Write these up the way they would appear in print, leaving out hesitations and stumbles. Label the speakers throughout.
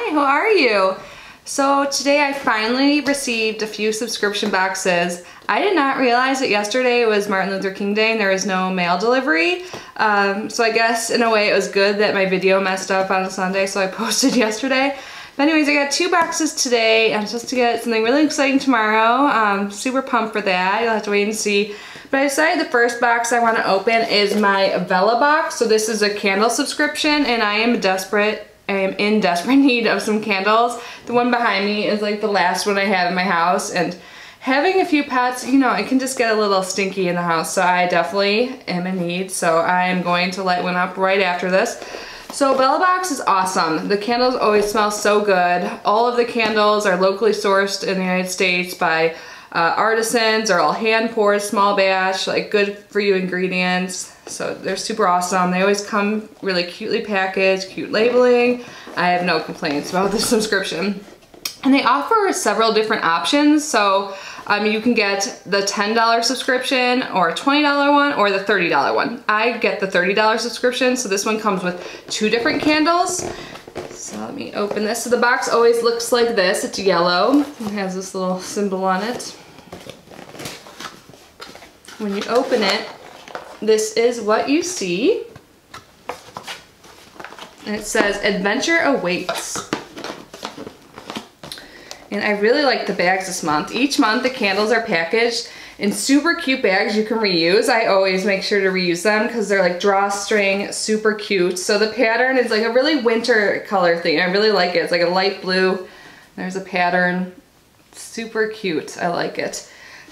Speaker 1: Hi, how are you? So today I finally received a few subscription boxes. I did not realize that yesterday was Martin Luther King Day and there was no mail delivery. So I guess in a way it was good that my video messed up on a Sunday, so I posted yesterday. But anyways, I got 2 boxes today. I'm supposed to get something really exciting tomorrow. Super pumped for that. You'll have to wait and see. But I decided the first box I want to open is my Vellabox. So this is a candle subscription and I am in desperate need of some candles. The one behind me is like the last one I have in my house, and having a few pets, you know, it can just get a little stinky in the house, so I definitely am in need. So I am going to light one up right after this. So Vellabox is awesome. The candles always smell so good. All of the candles are locally sourced in the United States by artisans. They're all hand poured, small batch, like good for you ingredients. So they're super awesome. They always come really cutely packaged, cute labeling. I have no complaints about this subscription. And they offer several different options. So you can get the $10 subscription or a $20 one or the $30 one. I get the $30 subscription. So this one comes with 2 different candles. So let me open this. So the box always looks like this. It's yellow. It has this little symbol on it. When you open it, this is what you see. And it says, "Adventure awaits." And I really like the bags this month. Each month the candles are packaged in super cute bags you can reuse. I always make sure to reuse them because they're like drawstring, super cute. So the pattern is like a really winter color thing. I really like it. It's like a light blue. There's a pattern. Super cute. I like it.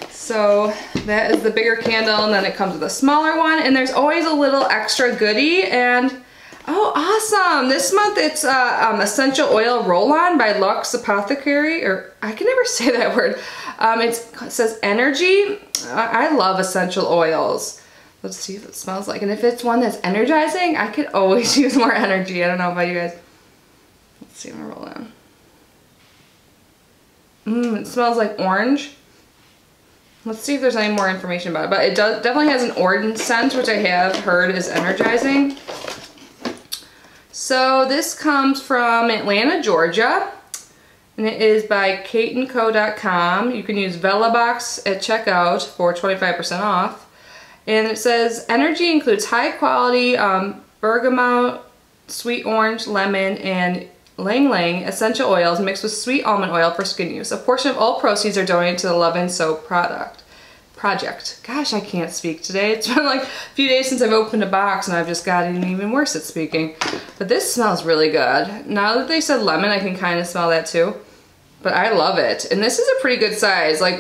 Speaker 1: So that is the bigger candle, and then it comes with a smaller one, and there's always a little extra goodie. And oh, awesome! This month it's essential oil roll-on by Luxe Apothecary, or I can never say that word. It says energy. I love essential oils. Let's see what it smells like, and if it's one that's energizing, I could always use more energy. I don't know about you guys. Let's see, I'm gonna roll down. It smells like orange. Let's see if there's any more information about it, but it definitely has an orange scent, which I have heard is energizing. So this comes from Atlanta, Georgia, and it is by kateandco.com. You can use Vellabox at checkout for 25% off. And it says, energy includes high quality bergamot, sweet orange, lemon, and Lang Lang essential oils mixed with sweet almond oil for skin use. A portion of all proceeds are donated to the Love and Soap project. Gosh, I can't speak today. It's been like a few days since I've opened a box and I've just gotten even worse at speaking. But this smells really good. Now that they said lemon, I can kind of smell that too. But I love it. And this is a pretty good size. Like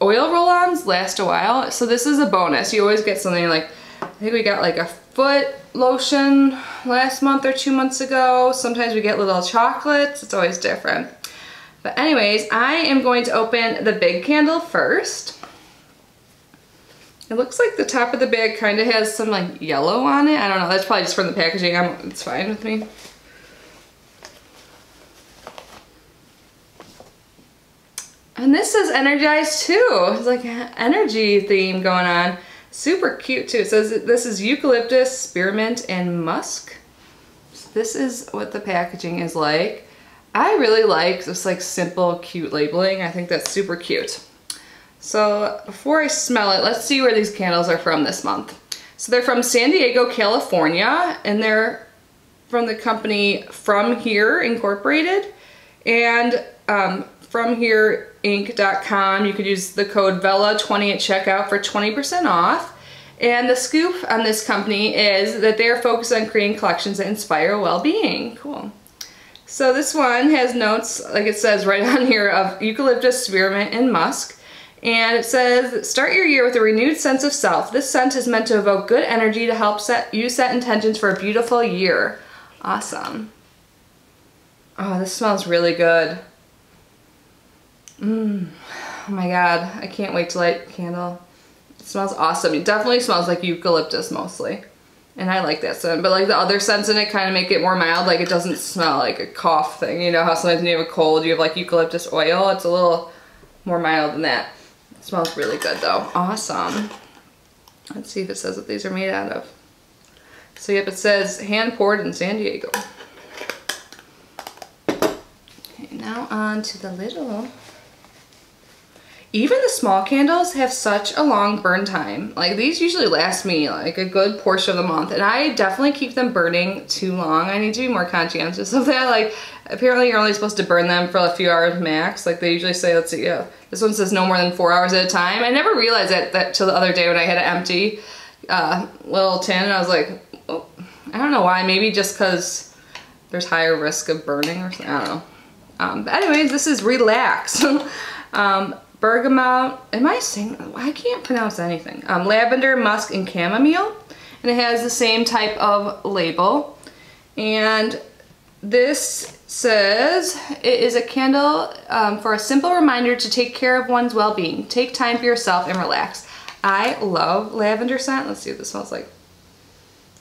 Speaker 1: oil roll-ons last a while. So this is a bonus. You always get something like, I think we got like a foot lotion last month or 2 months ago. Sometimes we get little chocolates. It's always different. But anyways, I am going to open the big candle first. It looks like the top of the bag kind of has some like yellow on it. I don't know. That's probably just from the packaging. It's fine with me. And this says energized too. It's like an energy theme going on. Super cute too. It says this is eucalyptus, spearmint, and musk. So this is what the packaging is like. I really like this like simple, cute labeling. I think that's super cute. So before I smell it, let's see where these candles are from this month. So they're from San Diego, California, and they're from the company From Here Incorporated. And FromHereInc.com, you could use the code VELLA20 at checkout for 20% off. And the scoop on this company is that they are focused on creating collections that inspire well-being. Cool. So this one has notes, like it says right on here, of eucalyptus, spearmint, and musk. And it says, start your year with a renewed sense of self. This scent is meant to evoke good energy to help set intentions for a beautiful year. Awesome. Oh, this smells really good. Oh my god, I can't wait to light the candle. It smells awesome. It definitely smells like eucalyptus mostly. And I like that scent, but like the other scents in it kind of make it more mild. Like it doesn't smell like a cough thing. You know how sometimes when you have a cold, you have like eucalyptus oil. It's a little more mild than that. It smells really good though. Awesome. Let's see if it says what these are made out of. So yep, it says hand poured in San Diego. Okay, now on to the little. Even the small candles have such a long burn time. Like these usually last me like a good portion of the month, and I definitely keep them burning too long. I need to be more conscientious of that. Like apparently you're only supposed to burn them for a few hours max. Like they usually say, let's see, yeah, this one says no more than 4 hours at a time. I never realized that till the other day when I had an empty little tin, and I was like, oh, I don't know why, maybe just because there's higher risk of burning or something, I don't know. But anyways, this is Relax. Bergamot, am I saying, I can't pronounce anything. Lavender, musk, and chamomile. And it has the same type of label. And this says, it is a candle for a simple reminder to take care of one's well-being. Take time for yourself and relax. I love lavender scent. Let's see what this smells like.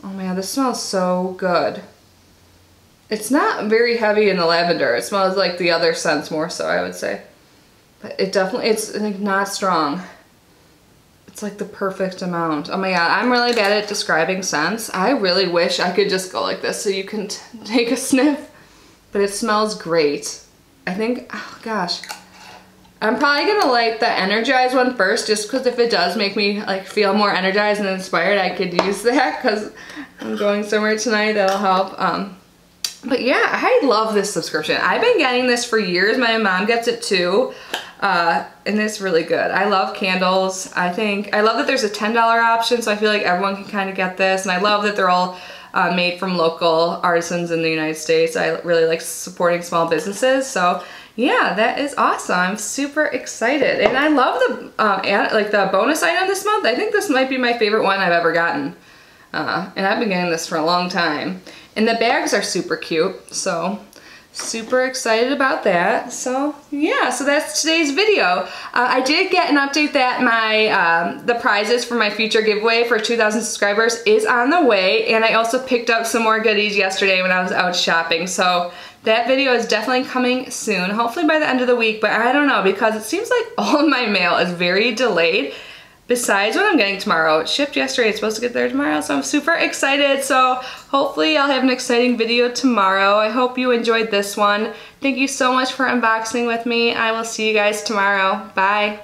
Speaker 1: Oh man, this smells so good. It's not very heavy in the lavender. It smells like the other scents more so, I would say. But it definitely, it's like not strong. It's like the perfect amount. Oh my god, I'm really bad at describing scents. I really wish I could just go like this so you can take a sniff. But it smells great. I think, oh gosh. I'm probably gonna light the energized one first just because if it does make me like feel more energized and inspired, I could use that because I'm going somewhere tonight that'll help. But yeah, I love this subscription. I've been getting this for years. My mom gets it too. And it's really good. I love candles. I love that there's a $10 option, so I feel like everyone can kind of get this. And I love that they're all made from local artisans in the United States. I really like supporting small businesses. So yeah, that is awesome. I'm super excited. And I love the bonus item this month. I think this might be my favorite one I've ever gotten. And I've been getting this for a long time. And the bags are super cute, so super excited about that. So yeah, so that's today's video. I did get an update that my the prizes for my future giveaway for 2,000 subscribers is on the way, and I also picked up some more goodies yesterday when I was out shopping. So that video is definitely coming soon, hopefully by the end of the week, but I don't know because it seems like all of my mail is very delayed. Besides what I'm getting tomorrow. It shipped yesterday, it's supposed to get there tomorrow, so I'm super excited. So hopefully I'll have an exciting video tomorrow. I hope you enjoyed this one. Thank you so much for unboxing with me. I will see you guys tomorrow. Bye.